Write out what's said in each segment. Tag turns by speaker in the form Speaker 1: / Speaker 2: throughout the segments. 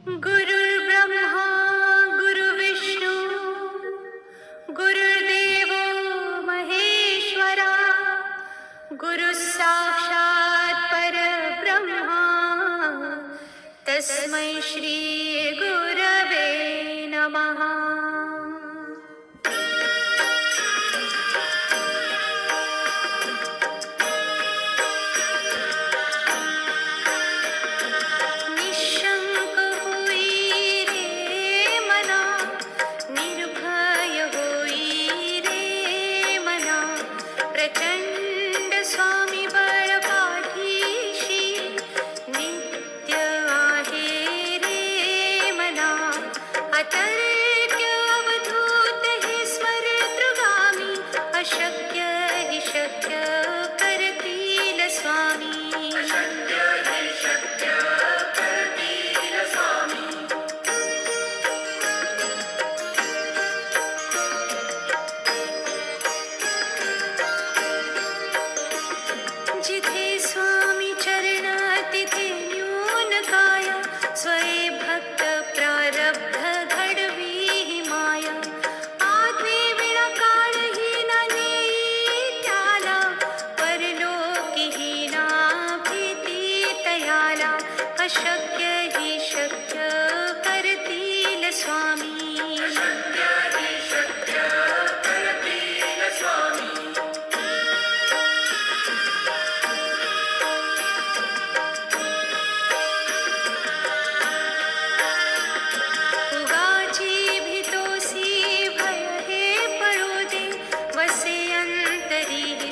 Speaker 1: गुरुर्ब्रह्मा गुरुर्विष्णू गुरुर्देवो महेश्वरा गुरुः साक्षात् परब्रह्मा तस्मै श्री गुरवे नमः। जिथे स्वामी चरण तिथे न्यून काय स्वये भक्त प्रारब्ध घडवी ही माया। आधी विणा काळही ना नेई त्याला परलोकी ही ना भीती तयाला। अशक्य ही शक्य करतील स्वामी।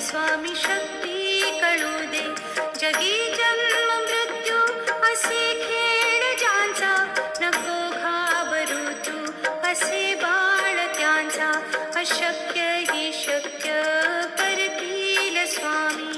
Speaker 1: स्वामी शक्ती कळू दे जगी जन्म मृत्यू असे खेळ ज्यांचा। नको घाबरू तू असे बाळ त्यांचा। अशक्य ही शक्य करतील स्वामी।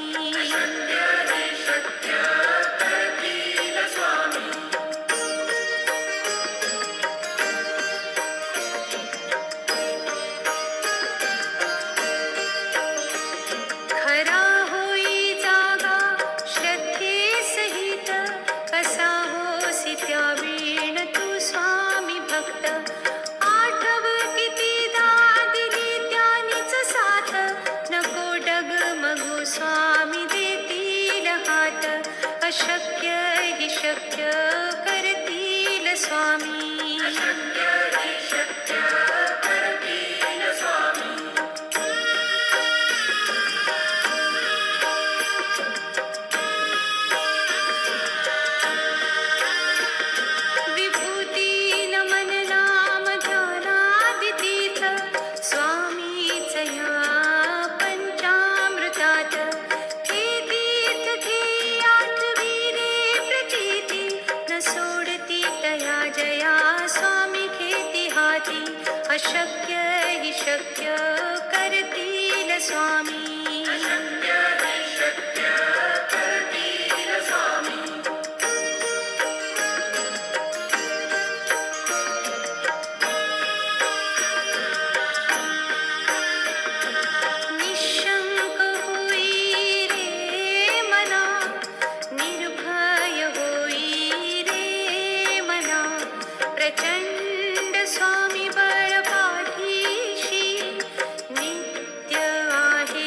Speaker 1: खरा होई जागा श्रद्धे सहित कसा होसी त्या वीण तू स्वामी भक्त। आठव कितीदा दिली त्यानीच साथ नको डगमगू स्वामी देतील हात। अशक्य ही शक्य करतील स्वामी। अशक्य ही शक्य करतील स्वामी। निशंक होई रे मना निर्भय होई रे मना। प्रचंड स्वामी बळ पाठीशी नित्य आहे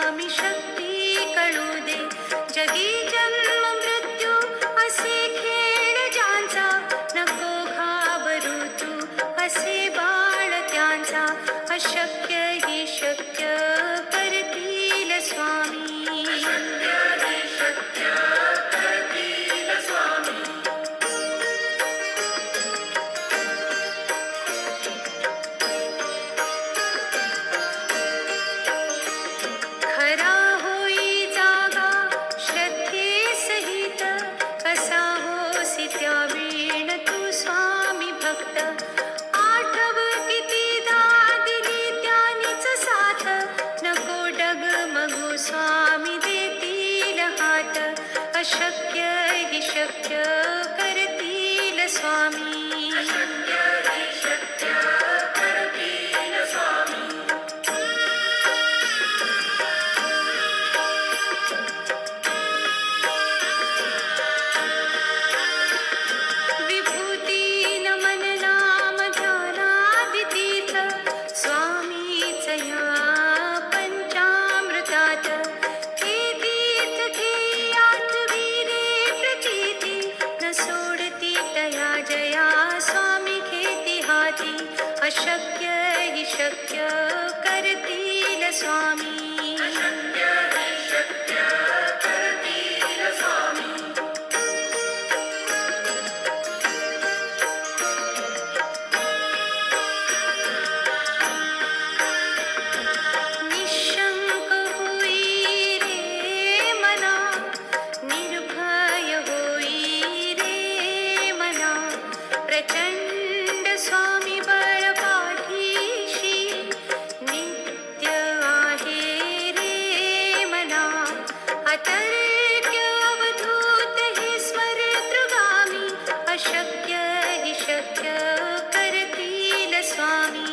Speaker 1: स्वामी शक्ती कळू दे. जगी जन्म मृत्यू असे खेळ ज्यांचा, नको घाबरू तू असे बाळ त्यांचा. अशक्य ही शक्य करतील स्वामी. खरा होई जागा श्रद्धेसहित, कसा होसी त्या वीण तू स्वामी भक्त. आठव कितीदा दिली त्यानीच साथ, नको डगमगू स्वामी देतील हात. अशक्य ही शक्य करतील स्वामी. विभूती नमन नाम ध्यानादितीत, स्वामीच या पंचामृतात. हे तीर्थ घे आठविले प्रचिती, न सोडती तया जया स्वामी घेती हाती. अशक्य ही शक्य करतील स्वामी. निशंक होई रे मना, निर्भय होई रे मना. प्रचंड स्वामी बळ पाठीशी, नित्य आहे रे मना. अतर्क्य अवधूत हे स्मरतृगामी, अशक्य ही शक्य करतील स्वामी.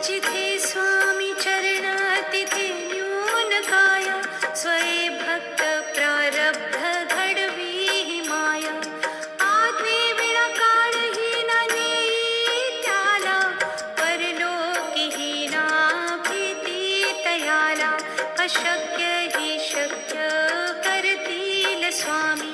Speaker 1: जिथे स्वामी चरण तिथे न्यून काय, स्वये भक्त प्रारब्ध घडवी ही माया. आज्ञे विना काळही ना नेई त्याला, परलोकी ही ना भीती तयाला. अशक्य ही शक्य करतील स्वामी.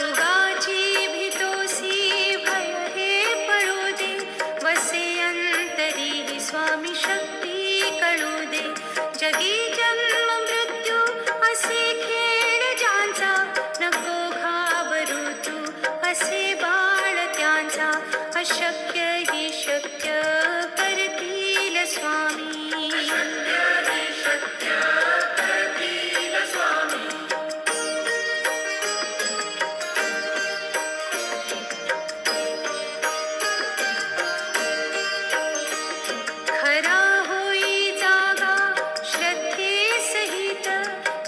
Speaker 1: उगाची भीतोसी भय हे पळू दे, वसे अंतरी ही स्वामी शक्ती कळू दे. जगी जन्म मृत्यू असे खेळ ज्यांचा, नको घाबरू तू असे बाळ त्यांचा. अशक्य ही शक्य करतील स्वामी. खरा होई जागा श्रद्धेसहित,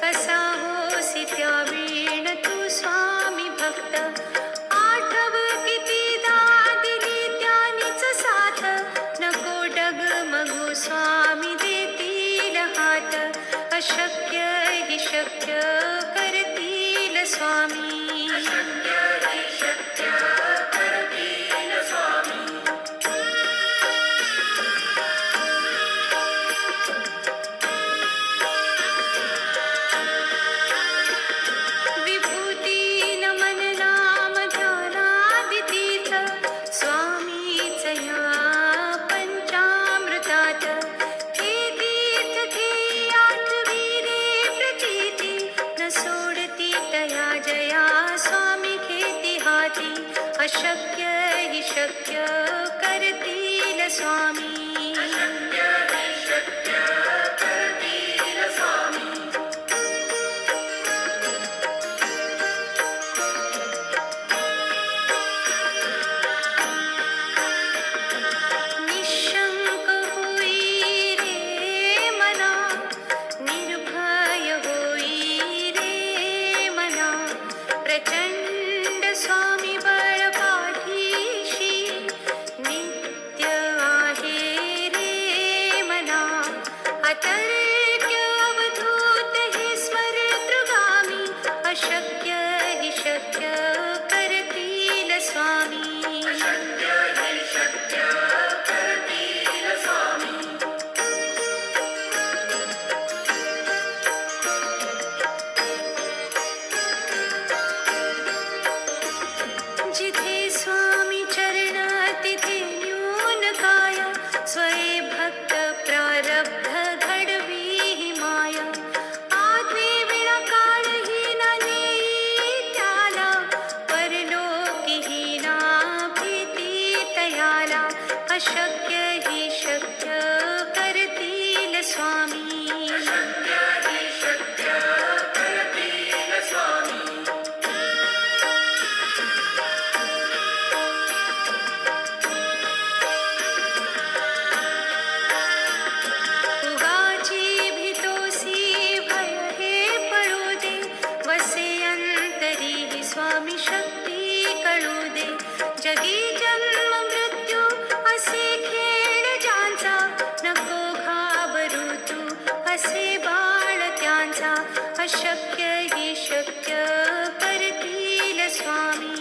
Speaker 1: कसा होसी त्या वीण तू स्वामी भक्त. आठव कितीदा दिली त्यानीच साथ, नको डगमगू स्वामी देतील हात. अशक्य ही शक्य करतील स्वामी. विभूती नमन नाम ध्यानादितीत, स्वामीच या पंचामृतात. हे तीर्थ घे आठविले प्रचिती, न सोडती तया जया स्वामी घेती हाती. अशक्य ही शक्य करतील स्वामी. निशंक होई रे मना, निर्भय होई रे मना. अशक्य ही शक्य करतील स्वामी.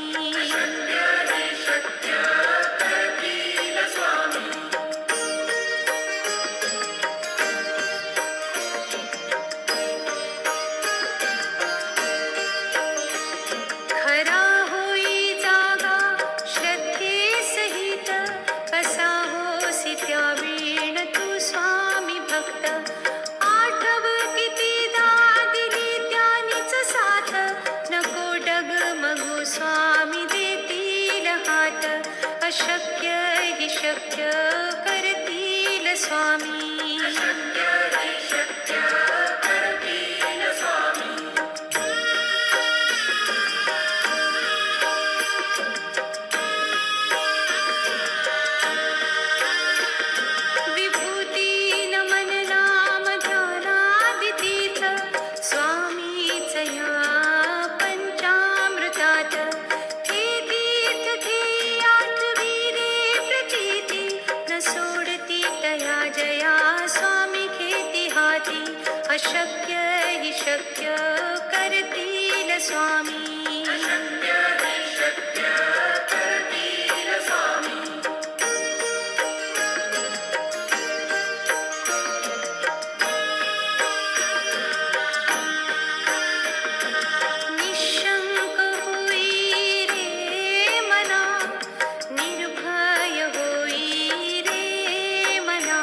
Speaker 1: खरा होई जागा श्रद्धेसहित, कसा होसी त्या वीण तू स्वामी भक्त. आठव कितीदा दिली त्यानीच साथ, नको डगमगू स्वामी देतील हात. अशक्य ही शक्य करतील स्वामी. विभूती नमन नाम ध्यानादितीर्थ, स्वामीच या पंचामृतात. हे तीर्थ हे आठविले प्रचिती, न सोडती तया जया स्वामी घेती हाती. अशक्य ही शक्य करतील स्वामी. निशंक होई रे मना, निर्भय होई रे मना.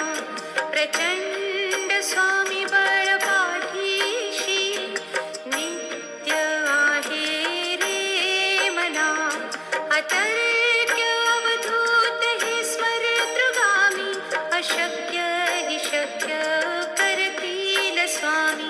Speaker 1: प्रचंड स्वामी बळ पाठीशी, नित्य आहे रे मना. अतर्क्य अवधूत हे स्मरतृगामी, अशक्य ही शक्य करतील स्वामी.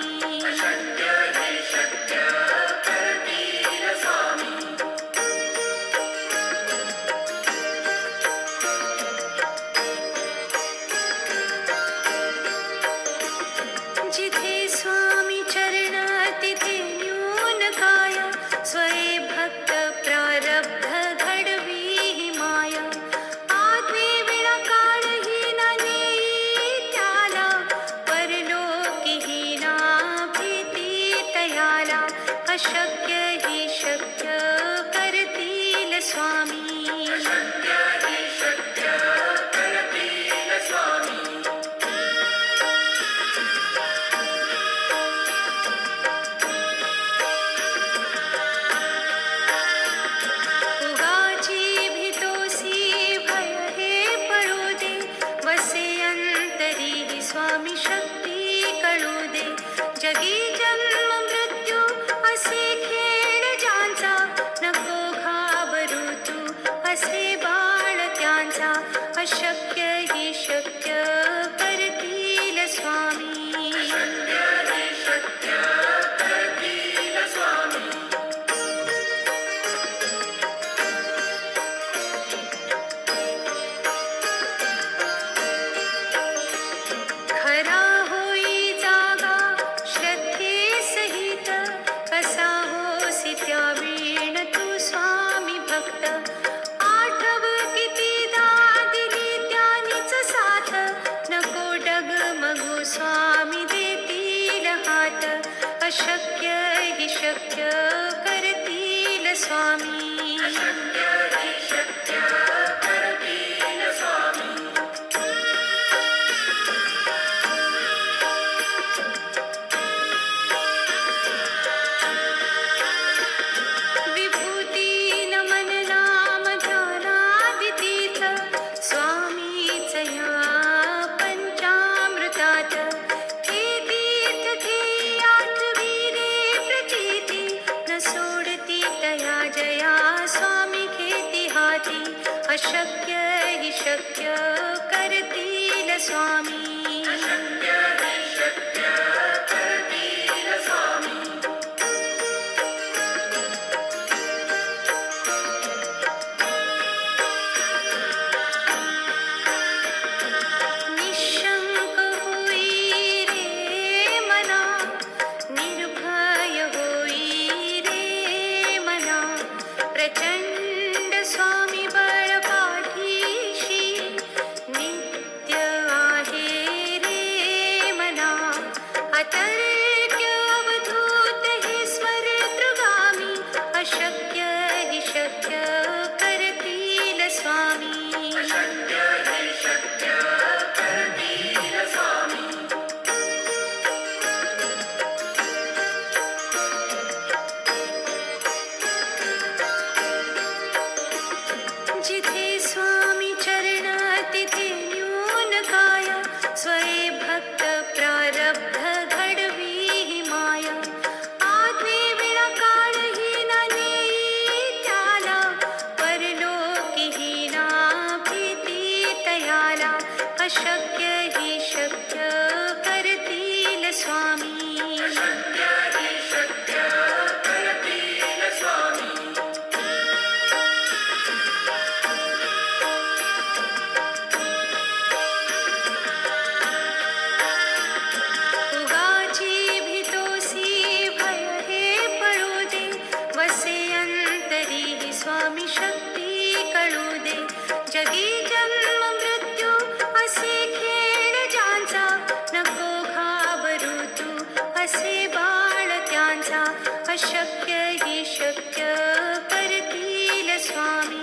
Speaker 1: जिथे स्वामी चरण तिथे न्यून काय, स्वये भक्त प्रारब्ध घडवी ही माया. आत्मे विना काळही ना नेई त्याला, परलोकी ही ना भीती तयाला. अशक्य ही शक्य करतील स्वामी. उगाची भीतोसी भय हे पळू दे, वसे अंतरी ही स्वामी शक्ती कळू दे. जगी जन्म मृत्यू असे खेळ ज्यांचा, नको घाबरू तू असे बाळ त्यांचा. अशक्य ही शक्य करतील स्वामी. खरा होई जागा श्रद्धेसहित, कसा होसी त्या वीण तू स्वामी भक्त. आठव कितीदा दिली त्यानीच साथ, नको डगमगू स्वामी देतील हात. अशक्य ही शक्य करतील स्वामी. विभूती नमन नाम ध्यानादितीर्थ, स्वामीच या पंचामृतात. हे तीर्थ हे आठविले प्रचिती, न सोडती तया जया स्वामी घेती हाती. अशक्य ही शक्य करतील स्वामी. निशंक होई रे मना, निर्भय होई रे मना. प्रचंड स्वामी बळ पाठीशी, नित्य आहे रे अशक्य ही शक्य करतील स्वामी.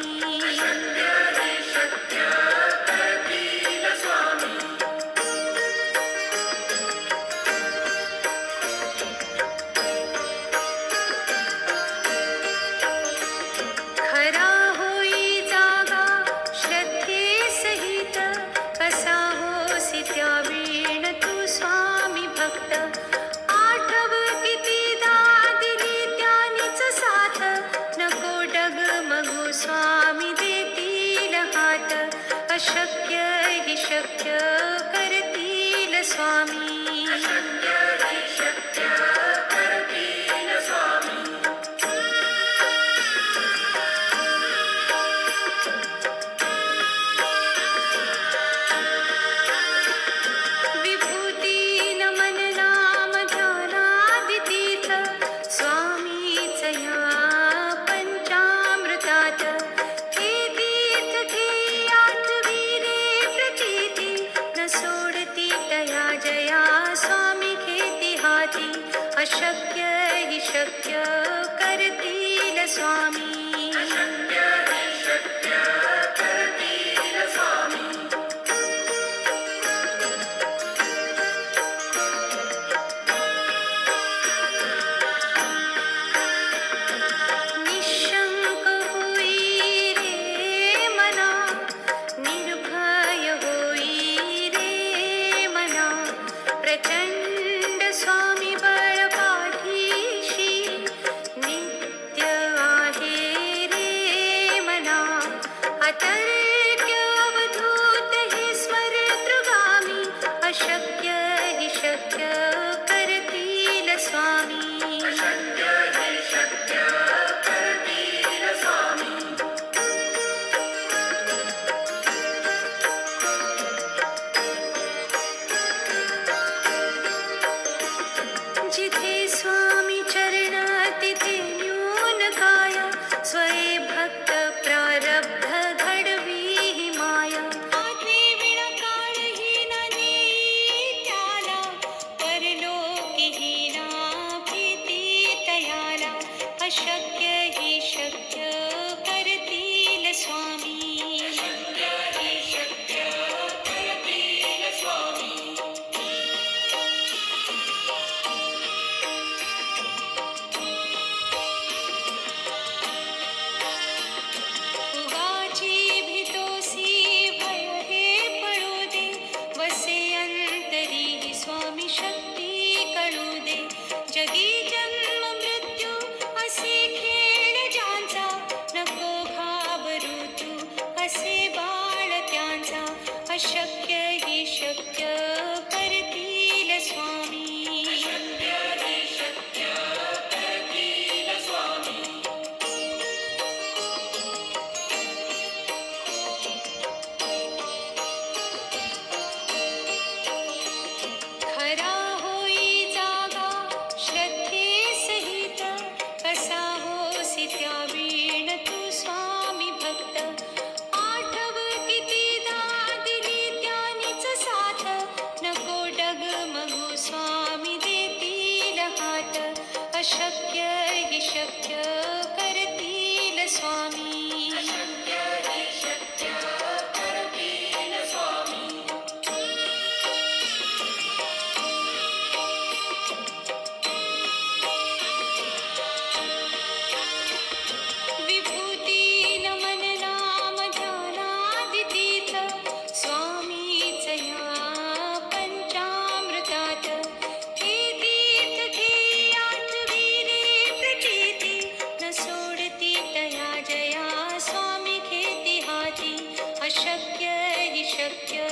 Speaker 1: खरा होई जागा श्रद्धेसहित, कसा होसी त्या वीण तू स्वामी भक्त. आठव कितीदा दिली त्यानीच साथ, नको डगमगू स्वामी देतील हात. अशक्य ही शक्य करतील स्वामी. विभूती नमन नाम ध्यानादितीर्थ, स्वामीच या पंचामृतात. हे तीर्थ घे आठवी रे प्रचिती, न सोडती तया जया स्वामी घेती हाती. अशक्य ही शक्य करतील स्वामी. निशंक होई रे मना, निर्भय होई रे मना. प्रचंड स्वामी बळ पाठीशी, नित्य आहे रे मना. अतर्क्य अवधूत हे स्मरतृगामी, अशक्य ही शक्य करतील स्वामी. जिथे स्वामी चरण तिथे न्यून काय, स्वये भक्त प्रारब्ध घडवी ही माया. आधी विण काळहीन नेई त्याला, परलोकीहीन भीती तयाला. अशक्य ही शक्य करतील स्वामी. उगाची भीतोसी भय हे पळू दे, वसे अंतरी स्वामी शक्ती कळू दे. जगी जन्म मृत्यू असे खेळ ज्यांचा, नको घाबरू तू असे बाळ त्यांचा. अशक्य ही शक्य करतील स्वामी. खरा होई जागा श्रद्धेसहित, कसा होसी त्या वीण तू स्वामी भक्त. आठव कितीदा दिली त्यानीच साथ, नको डगमगू स्वामी देतील हात. अशक्य ही शक्य करतील स्वामी. विभूती नमन नाम ध्यानादितीर्थ, स्वामीच या पंचामृतात. हे तीर्थ घे आठवी रे प्रचिती, न सोडती तया जया स्वामी घेती हाती. अशक्य ही शक्य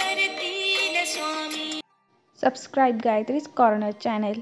Speaker 1: करतील स्वामी.
Speaker 2: Subscribe Gayatri's Corner channel.